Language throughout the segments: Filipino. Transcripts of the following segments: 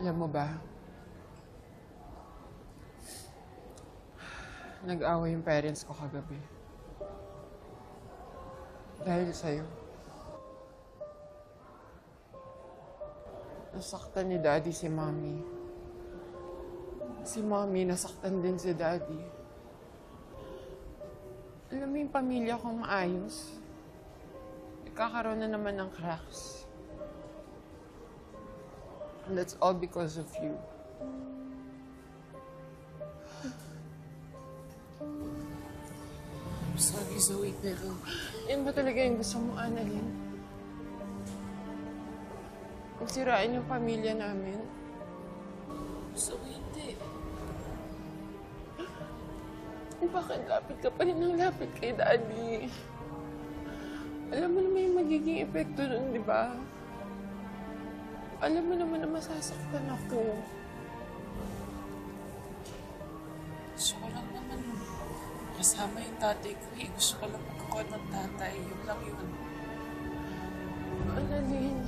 Alam mo ba, nag-away yung parents ko kagabi. Dahil sa'yo. Nasaktan ni Daddy si Mommy. Si Mommy, nasaktan din si Daddy. Alam mo yung pamilya kong maayos. Nagkakaroon na naman ng cracks. And that's all because of you. I'm sorry, Zoe, pero Yan ba talaga yung gusto mo, Annalyn? Sirain yung pamilya namin? Zoe, hindi. Bakit lapit ka pa rin ng lapit kay Daddy? Alam mo naman yung magiging epekto nun, di ba? Alam mo naman na masasaktan ako. Gusto ko lang naman kasama yung tatay ko. Gusto ko lang magkakuha ng tatay. Yun lang yun. Annalyn,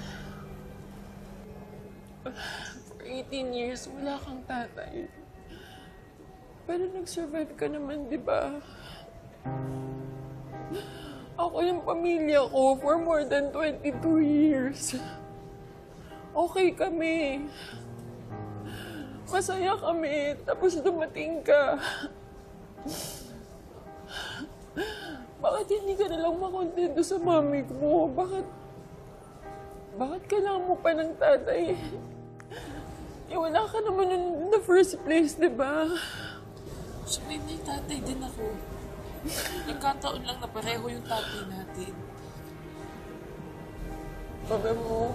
for 18 years, wala kang tatay. Pero nag-survive ka naman, di ba? Ako yung pamilya ko for more than 22 years. Okay kami. Masaya kami. Tapos dumating ka. Bakit hindi ka nalang makontento sa mami mo? Bakit kailangan mo pa ng tatay? Wala ka naman in the first place, di ba? So, may tatay din ako. Nagkataon lang na pareho yung tatay natin. Sabi mo,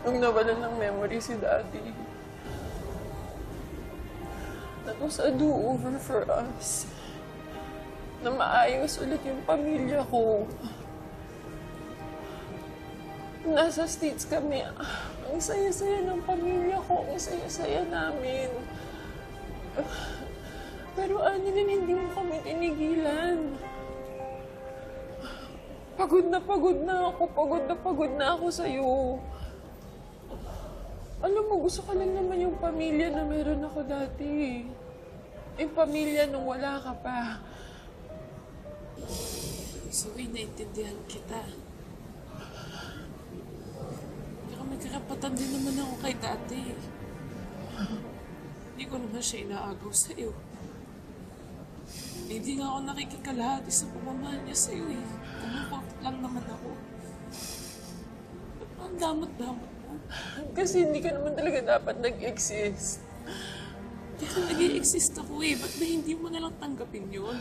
nung nawalan ng memory si Daddy, that was a do-over for us. Na maayos ulit yung pamilya ko. Nasa States kami. Ang saya-saya ng pamilya ko. Ang saya-saya namin. Pero Annalyn, hindi mo kami tinigilan. Pagod na ako. Pagod na ako sa'yo. Alam mo, gusto ko lang naman yung pamilya na meron ako dati. Yung pamilya nung wala ka pa. Zoe, naintindihan kita. Pero may karapatan din naman ako kay dati. Hindi ko naman siya inaagaw sa'yo. Hindi nga ako nakikikalahati sa pamamahal niya sa'yo eh. Kumuport lang naman ako. Ba't ang damot-damot mo? Kasi hindi ka naman talaga dapat nag-exist. Pero nag-i-exist ako eh. Ba't ba hindi mo nalang tanggapin yun?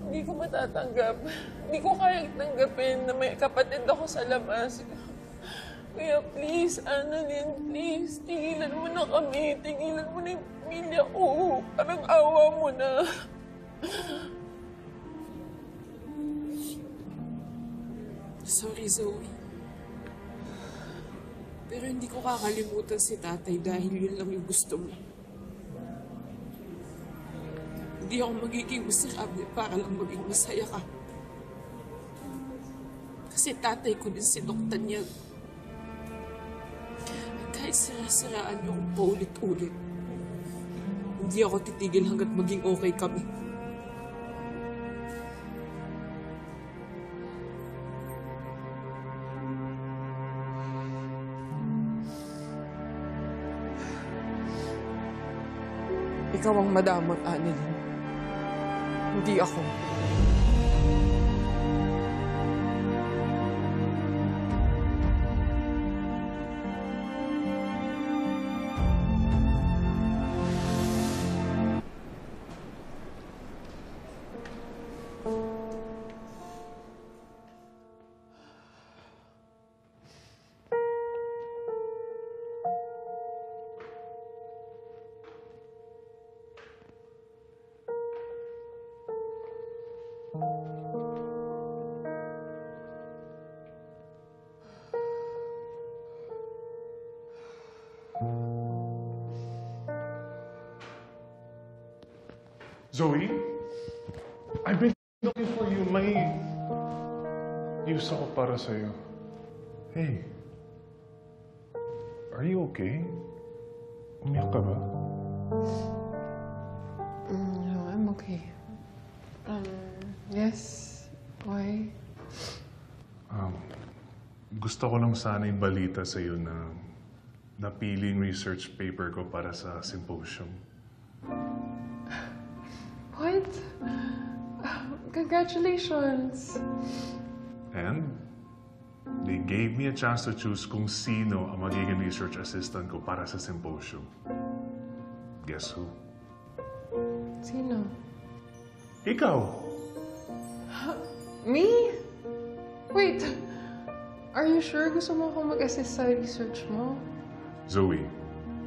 Hindi ko matatanggap. Hindi ko kaya tanggapin na may kapatid ako sa labas. Kaya please, Annalyn, please, tingilan mo na kami. Tingilan mo na yung pamilya ko. Parang awa mo na. Sorry, Zoe. Pero hindi ko kakalimutan si tatay dahil yun lang yung gusto mo. Hindi ako magiging miserable para lang maging masaya ka. Kasi tatay ko din sinuktan niya. Kahit sira-siraan niyo akong paulit-ulit, hindi ako titigil hanggat maging okay kami. Ikaw ang madamot, Annalyn. Hindi ako. Zoe, I've been looking for you. May news ako para sa'yo. Hey. Are you okay? Umiyak ka ba? No, I'm okay. Yes. Why? Gusto ko lang sana ibalita sa iyo na napili yung research paper ko para sa symposium. What? Congratulations. And they gave me a chance to choose kung sino ang magiging research assistant ko para sa symposium. Guess who? Sino? Ikaw! Me? Wait. Are you sure gusto mo akong mag-assist sa research mo? Zoe,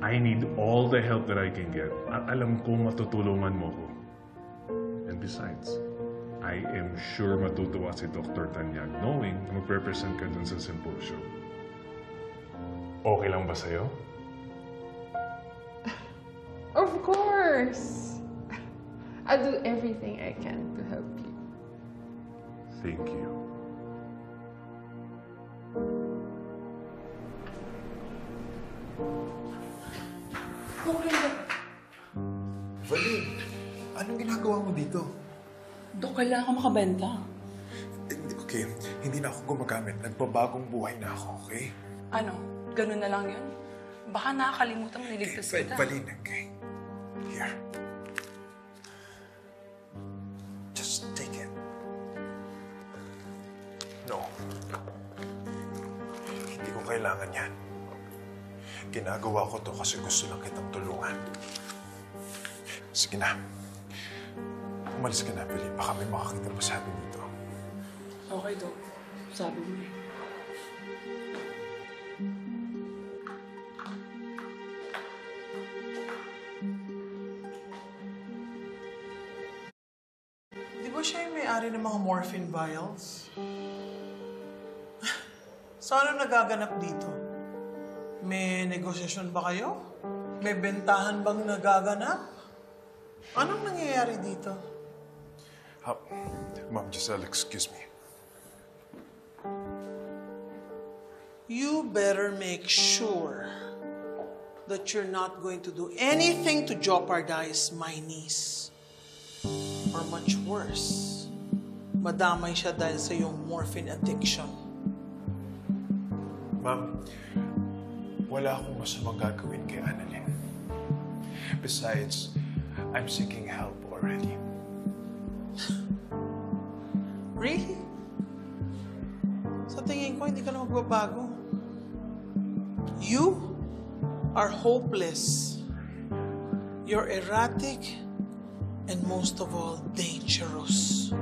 I need all the help that I can get. At alam kong matutulungan mo ko. And besides, I am sure matutuwa si Dr. Tanyag knowing na magre-present ka dun sa symposium. Okay lang ba sa'yo? Of course! I'll do everything I can to help you. Thank you. Valine, anong ginagawa mo dito? Dok, kailangan ka makabenta. Okay, hindi na ako gumagamit. Nagpabagong buhay na ako, okay? Ano? Ganun na lang yun? Baka nakakalimutan mo niligtas kita. Valine, okay? Here. Just take it. No. Hindi ko kailangan yan. Ginagawa ko to kasi gusto lang kitang tulungan. Sige na. Umalis ka na, Valine. Baka may makakita pa sa atin dito. Okay, Dok. Sabi mo eh. Di ba siya yung may-ari ng mga morphine vials? So ano nagaganap dito? May negosasyon ba kayo? May bentahan bang nagaganap? Anong nangyayari dito? Ma'am Giselle, excuse me. You better make sure that you're not going to do anything to jeopardize my niece. Or much worse, madamay siya dahil sa iyong morphine addiction. Ma'am, wala akong masamang gagawin kay Annalyn. Besides, I'm seeking help already. Really? Sa tingin ko, hindi ka na magbabago. You are hopeless. You're erratic and most of all, dangerous.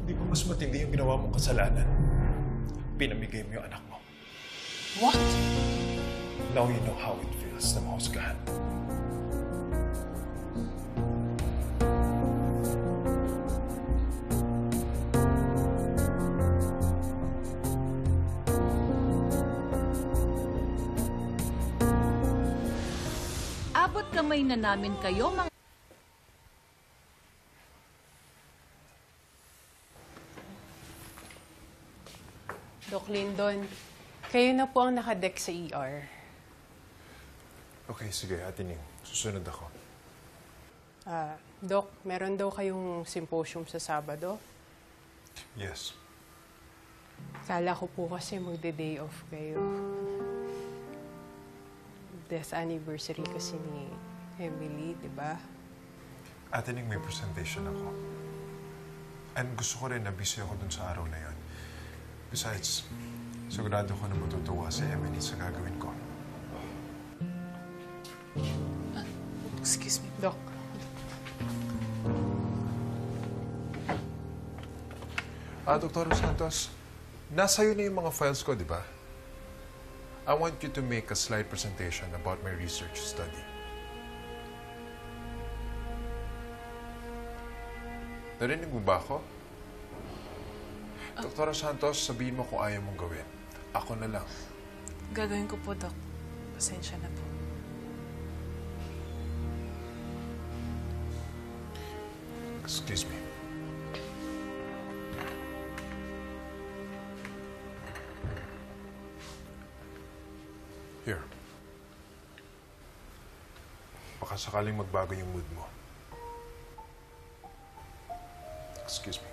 Di ba mas matindi yung ginawa mong kasalanan? Pinamigay mo yung anak mo. What? Now you know how it feels na mahusgahan. Abot kamay na namin kayo, mga... Doc Lindon, kayo na po ang nakadeck sa ER. Okay, sige, Ate Ning. Susunod ako. Doc, meron daw kayong symposium sa Sabado. Yes. Kala ko po kasi magde-day off kayo. Death anniversary kasi ni Emily, di ba? Ate Ning, may presentation ako. And gusto ko rin na busy ako dun sa araw na yon. Besides, sigurado ko na matutuwa si Emily sa gagawin ko. Excuse me. Doc, Dr. Santos, nasa iyo na yung mga files ko, di ba? I want you to make a slide presentation about my research study. Narinig mo ba ako? Dr. Santos, sabihin mo kung ayaw mong gawin. Ako na lang. Gagawin ko po, Doc. Pasensya na po. Excuse me. Here. Baka sakaling magbago yung mood mo. Excuse me.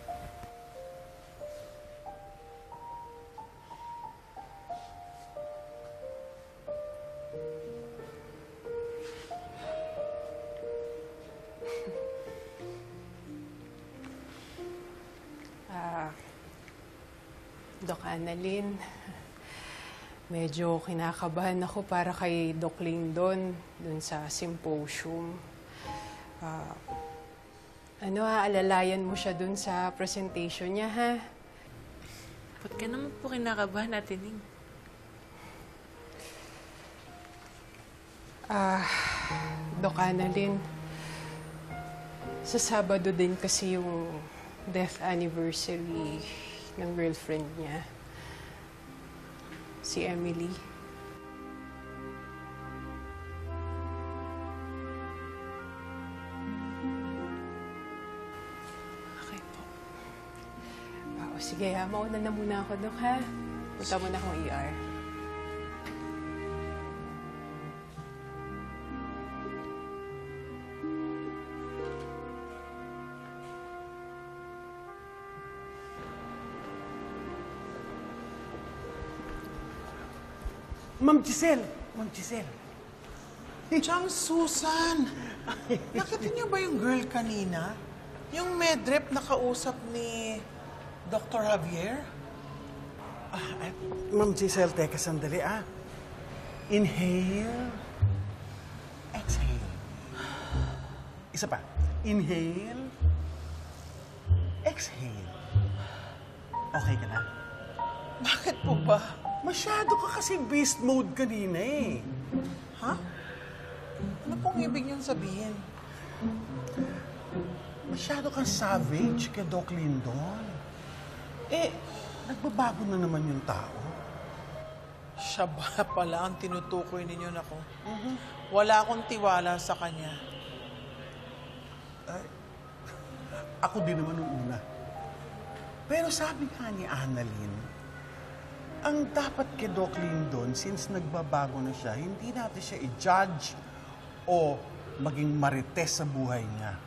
Doc Annalyn, medyo kinakabahan ako para kay Doc Lindon dun sa symposium. Alalayan mo siya dun sa presentation niya, ha? Ba't ka naman po kinakabahan, Ate Ning? Doc Annalyn, sa Sabado din kasi yung death anniversary ng girlfriend niya, si Emily. Okay po. Sige, mauna na muna ako, Doc, ha? Punta muna akong ER. Ma'am Giselle! Ma'am Giselle! Chang Susan! Nakita niyo ba yung girl kanina? Yung medrep na kausap ni Dr. Javier? Ma'am Giselle, teka sandali Inhale. Exhale. Isa pa. Inhale. Exhale. Okay ka na? Bakit po ba? Masyado ka kasi beast mode kanina Ha? Ano pong ibig niyong sabihin? Masyado kang savage kay Doc Lindon. Nagbabago na naman yung tao. Siya ba pala ang tinutukoy ninyo na ko? Wala akong tiwala sa kanya. Ako din naman nung una. Pero sabi nga ni Annalyn, ang dapat kay Doc Lindon, since nagbabago na siya, hindi natin siya i-judge o maging marites sa buhay niya.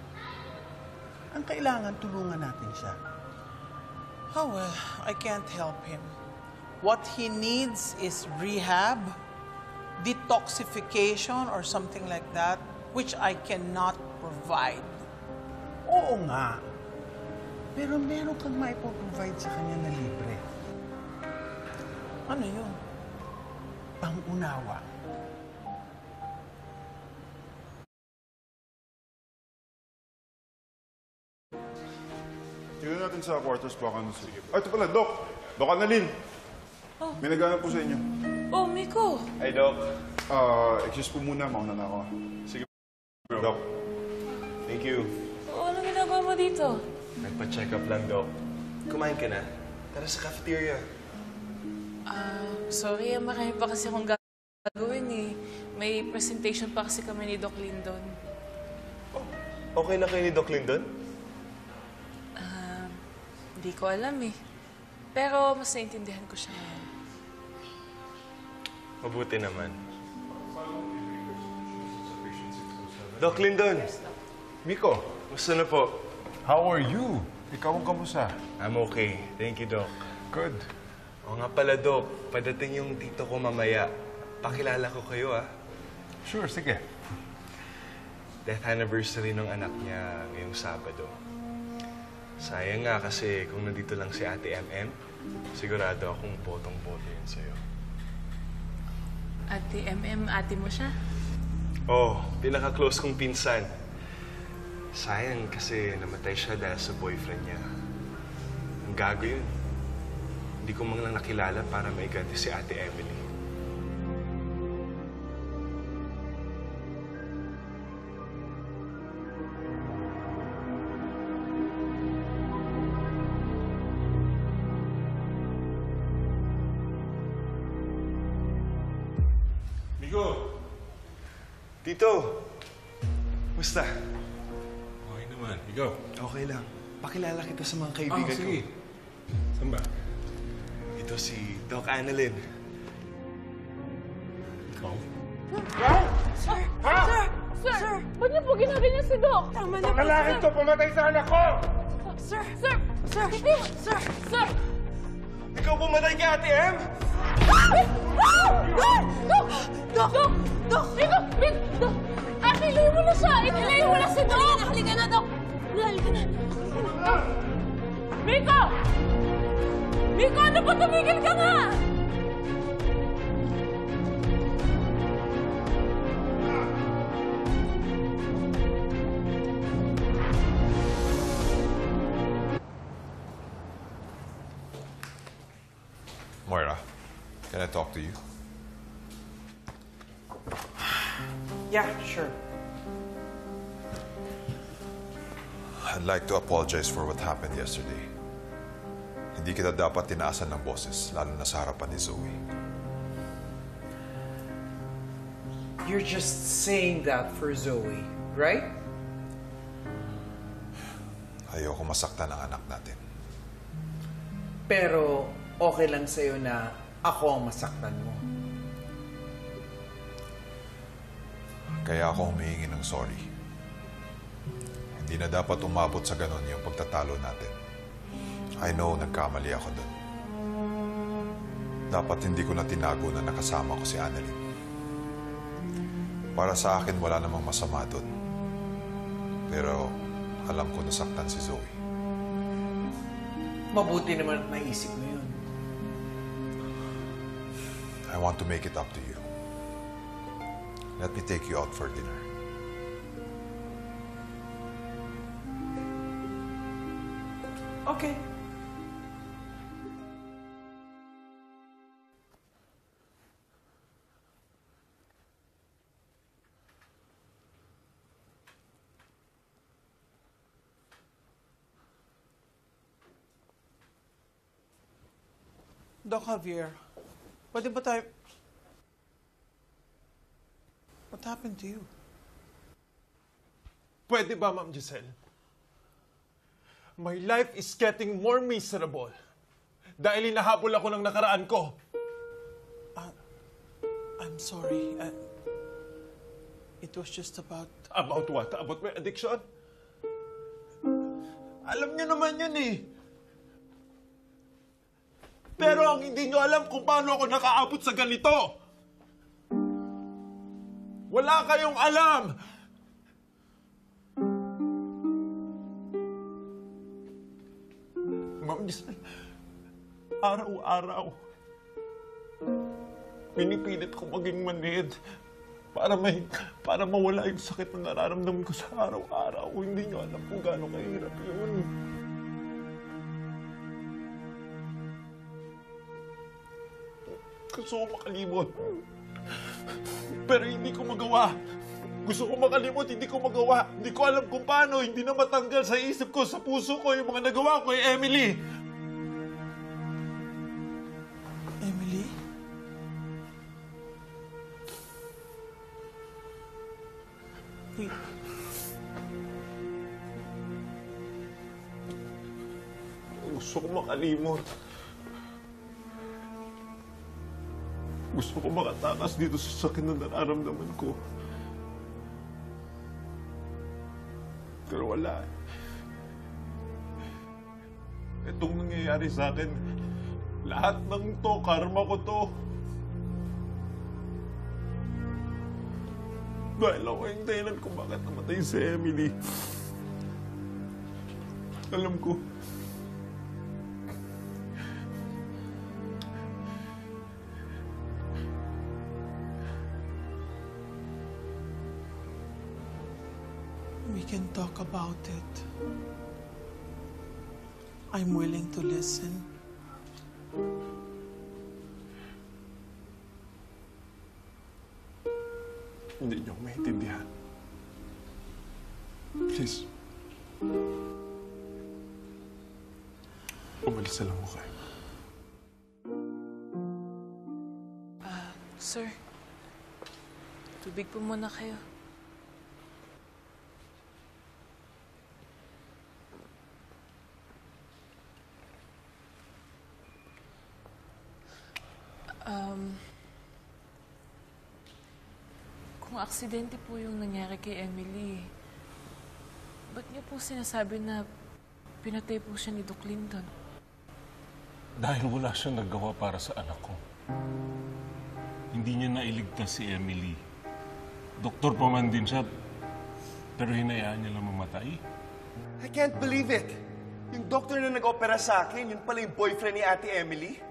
Ang kailangan, tulungan natin siya. Oh well, I can't help him. What he needs is rehab, detoxification, or something like that, which I cannot provide. Oo nga. Pero meron kang maipoprovide sa kanya na libre. Ano yun? Pangunawa. Tignan natin sa quarters baka ano sige. Ay, ito pala, Doc! Doc Annalyn! May naghanap po sa inyo. Oh, Miko! Hi, Doc. Excuse po muna, mauna na ako. Sige, Doc. Thank you. Ano ginagawa mo dito? Nagpa-check up lang, Doc. Kumain ka na? Tara sa cafeteria. Sorry, marami pa kasi akong gagawin eh. May presentation pa kasi kami ni Doc Lindon. Okay na kayo ni Doc Lindon? Hindi ko alam eh. Pero mas naintindihan ko siya ngayon. Mabuti naman. Doc Lindon! Miko, Gusto na po? how are you? Ikaw ang kamusta? I'm okay. Thank you, Doc. Good. O nga pala, Doc. Padating yung tito ko mamaya. Pakilala ko kayo, Sure, sige. Death anniversary ng anak niya ngayong Sabado. Sayang nga kasi kung nandito lang si Ate MM, sigurado akong potong-poto yun sa'yo. Ate ate mo siya? Oh, pinaka-close kong pinsan. Sayang kasi namatay siya dahil sa boyfriend niya. Ang gago yun. Hindi ko man lang nakilala para maiganti si Ate Emily. Miko! Tito! Musta? Okay naman. Come on, you go. Okay lang. Pakilala kita sa mga kaibigan ko. Saan ba? Ito si Doc Annalyn. Ikaw? Sir! Ba't niyo po ginaganyan si Doc? Tama na po, Lalaki to, pumatay sa anak ko! Sir! Ikaw pumatay kay Ate Em? Doc! Ate, ilayo mo na siya! Ilayo mo na si Doc! Halika na, Doc! Halika na! Miko! Miko, ano ba? Tumigil ka nga! Moira, can I talk to you? Yeah, sure. I'd like to apologize for what happened yesterday. Hindi kita dapat tinaasan ng boses, lalo na sa harapan ni Zoe. You're just saying that for Zoe, right? Ayoko masaktan ang anak natin. Pero okay lang sa'yo na ako ang masaktan mo. Kaya ako humihingi ng sorry. Hindi na dapat umabot sa ganon yung pagtatalo natin. I know, nagkamali ako doon. Dapat hindi ko na tinago na nakasama ko si Annalyn. Para sa akin, wala namang masama doon. Pero alam ko nasaktan si Zoe. Mabuti naman at naisip mo yun. I want to make it up to you. Let me take you out for dinner. Okay. Doc Javier, pwede ba tayo... What happened to you? Pwede ba, Ma'am Giselle? My life is getting more miserable dahil hinahabol ako ng nakaraan ko. I'm sorry. It was just about... About what? About my addiction? Alam niyo naman yun eh. Pero ang hindi niyo alam kung paano ako nakaabot sa ganito. Wala kayong alam. Ma'am Giselle, araw-araw, pinipilit ko maging manid para mawala yung sakit na nararamdaman ko sa araw-araw. Hindi niyo alam kung gaano kahirap yun. Gusto ko makalimot. Pero hindi ko magawa. Gusto ko makalimot, hindi ko magawa. Hindi ko alam kung paano. Hindi na matanggal sa isip ko, sa puso ko, yung mga nagawa ko kay Emily. Emily? Wait. Gusto ko makalimot. Gusto ko makatakas dito sa sakit na nararamdaman ko. Pero wala. Itong nangyayari sa akin, lahat ng to, karma ko to. Dahil ako yung dahilan kung bakit namatay si Emily. Alam ko. We can talk about it. I'm willing to listen. Hindi niyo maintindihan. Please. Umalis na lang mo kayo. Sir, tubig po muna kayo. Kung aksidente po yung nangyari kay Emily, ba't niyo po sinasabi na pinatay po siya ni Doc Lyndon? Dahil wala siyang nagawa para sa anak ko. Hindi niya nailigtas si Emily. Doktor pa man din siya, pero hinayaan niya lang mamatay. I can't believe it! Yung doktor na nag-opera sa akin, yun pala yung boyfriend ni Ate Emily?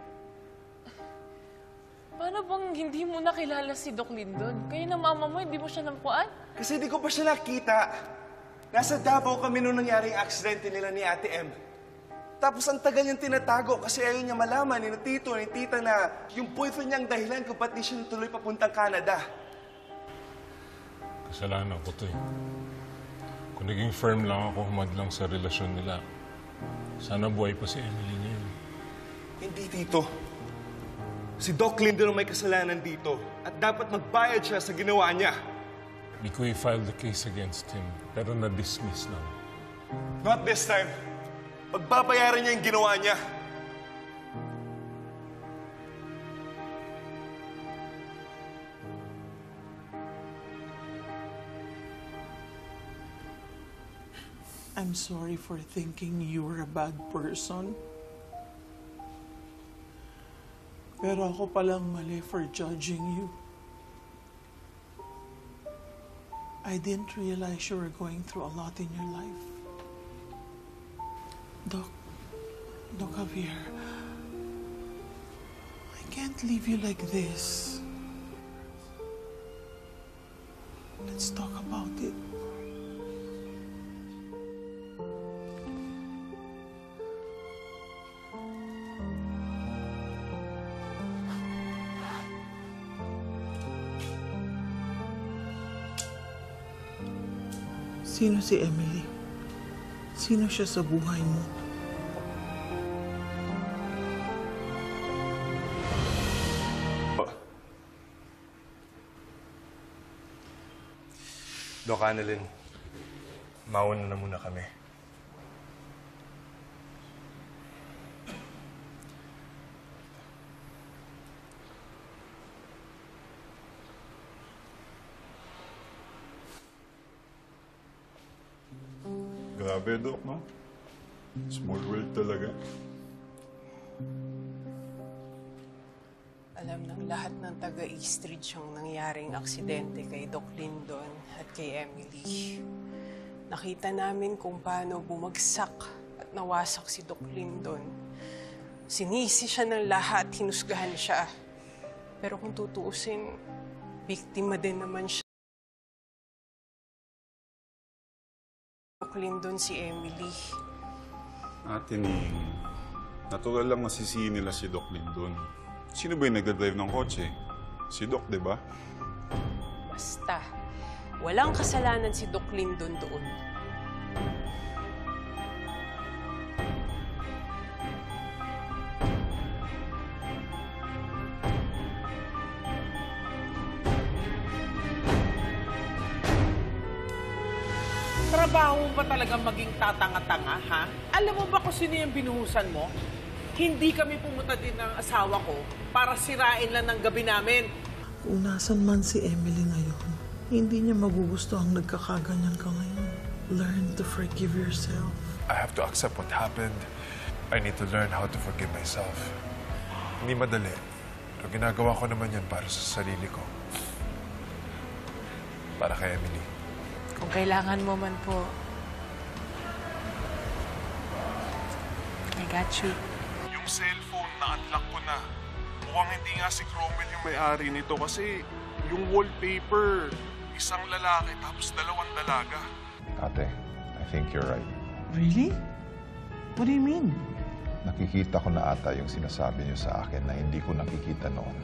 Paano bang hindi mo nakilala si Doc Lyndon? Kayo na mama mo, hindi mo siya nampuan? Kasi di ko pa siya nakita. Nasa Davao kami nung nangyari yung aksidente nila ni Ate Em. Tapos ang tagal niyang tinatago kasi ayaw niya malaman ni tito, ni tita na yung boyfriend niya ang dahilan kung ba't di siya natuloy papuntang Canada. Kasalanan ko to eh. Kung naging firm lang ako humadlang sa relasyon nila, sana buhay pa si Emily ngayon. Hindi, tito. Si Doc Lyndon ang may kasalanan dito at dapat magbayad siya sa ginawa niya. We filed the case against him, pero na-dismiss lang. Not this time. Pagbabayaran niya yung ginawa niya. I'm sorry for thinking you're a bad person. Pero ako palang mali for judging you. I didn't realize you were going through a lot in your life. Doc Javier, I can't leave you like this. Let's talk about it. Sino si Emily? Sino siya sa buhay mo? Doc Annalyn, mauna na muna kami. Grabe, Doc, no? Small world talaga. Alam ng lahat ng taga-East Ridge ang nangyaring aksidente kay Doc Lyndon at kay Emily. Nakita namin kung paano bumagsak at nawasak si Doc Lyndon. Sinisi siya ng lahat, hinusgahan siya. Pero kung tutuusin, biktima din naman siya. Doc Lyndon si Emily. Ate Ning, natural lang masisihin nila si Doc Lyndon. Sino ba yung nagdadrive ng kotse? Si Doc, di ba? Basta, walang kasalanan si Doc Lyndon doon. Trabaho mo ba talagang maging tatanga-tanga, ha? Alam mo ba kung sino yung binuhusan mo? Hindi kami pumunta din ng asawa ko para sirain lang ng gabi namin. Kung nasan man si Emily ngayon, hindi niya magugusto ang nagkakaganyan ka ngayon. Learn to forgive yourself. I have to accept what happened. I need to learn how to forgive myself. Hindi madali. Pero ginagawa ko naman yan para sa sarili ko. Para kay Emily. Kung kailangan mo man po, I got you. Yung cellphone, na-unlock ko na. Mukhang hindi nga si Cromwell yung may-ari nito kasi yung wallpaper, isang lalaki tapos dalawang dalaga. Ate, I think you're right. Really? What do you mean? Nakikita ko na ata yung sinasabi niyo sa akin na hindi ko nakikita noon.